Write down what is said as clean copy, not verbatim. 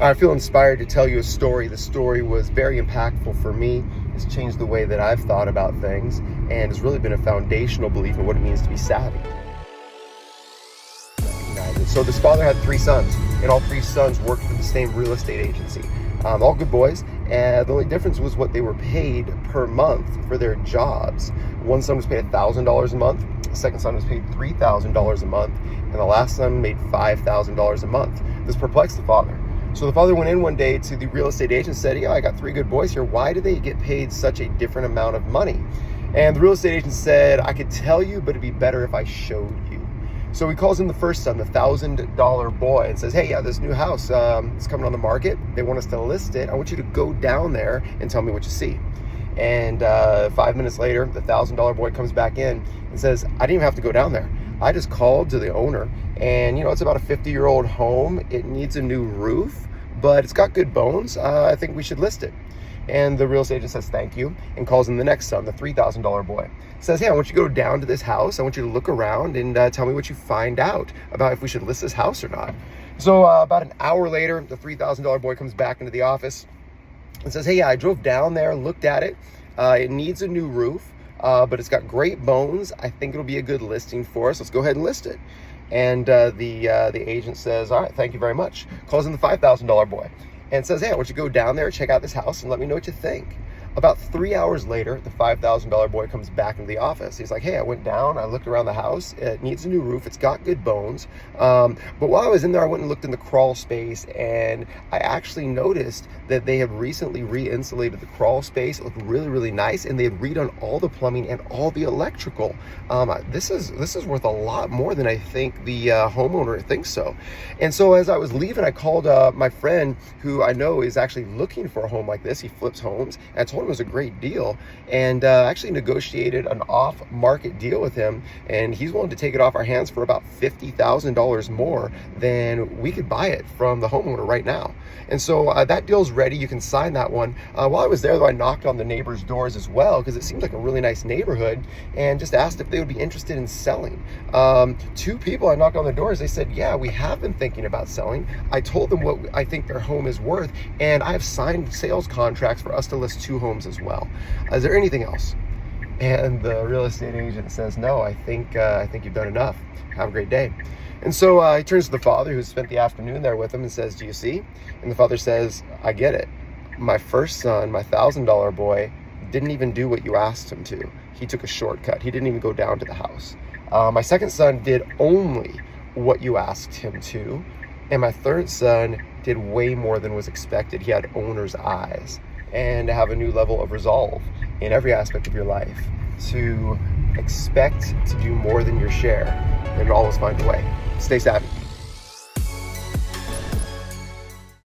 I feel inspired to tell you a story. The story was very impactful for me. It's changed the way that I've thought about things, and has really been a foundational belief in what it means to be savvy. So this father had 3 sons, and all 3 sons worked for the same real estate agency. All good boys, and the only difference was what they were paid per month for their jobs. One son was paid $1,000 a month, the second son was paid $3,000 a month, and the last son made $5,000 a month. This perplexed the father. So the father went in one day to the real estate agent and said, "Yeah, I got 3 good boys here. Why do they get paid such a different amount of money?" And the real estate agent said, "I could tell you, but it'd be better if I showed you." So he calls in the first son, the $1,000 boy, and says, "Hey, yeah, this new house is coming on the market. They want us to list it. I want you to go down there and tell me what you see." And 5 minutes later, the $1,000 boy comes back in and says, "I didn't even have to go down there. I just called to the owner, and it's about a 50-year-old home. It needs a new roof, but it's got good bones. I think we should list it." And the real estate agent says thank you and calls in the next son, the $3,000 boy. Says, "Hey, I want you to go down to this house. I want you to look around and tell me what you find out about if we should list this house or not." So about an hour later, the $3,000 boy comes back into the office and says, "Hey, yeah, I drove down there, looked at it. It needs a new roof, but it's got great bones. I think it'll be a good listing for us. Let's go ahead and list it." And the agent says, "All right, thank you very much." Calls in the $5,000 boy and says, "Hey, I want you to go down there, check out this house, and let me know what you think." About 3 hours later, the $5,000 boy comes back into the office. He's like, "Hey, I went down, I looked around the house. It needs a new roof. It's got good bones. But while I was in there, I went and looked in the crawl space, and I actually noticed that they have recently re-insulated the crawl space. It looked really, really nice, and they had redone all the plumbing and all the electrical. This is worth a lot more than I think the homeowner thinks so." And so as I was leaving, I called my friend who I know is actually looking for a home like this. He flips homes, and I told him it was a great deal, and actually negotiated an off-market deal with him, and he's willing to take it off our hands for about $50,000 more than we could buy it from the homeowner right now. And so that deal's ready. You can sign that one. While I was there, though, I knocked on the neighbors' doors as well, because it seems like a really nice neighborhood, and just asked if they would be interested in selling. 2 people, I knocked on the doors. They said, "Yeah, we have been thinking about selling." I told them what I think their home is worth, and I have signed sales contracts for us to list 2 homes as well. Is there anything else? And the real estate agent says, "No, I think you've done enough. Have a great day." And so he turns to the father, who spent the afternoon there with him, and says, "Do you see?" And the father says, "I get it. My first son, my $1,000 boy, didn't even do what you asked him to. He took a shortcut. He didn't even go down to the house. My second son did only what you asked him to. And my third son did way more than was expected. He had owner's eyes." And to have a new level of resolve in every aspect of your life, to expect to do more than your share, and always find a way. Stay savvy.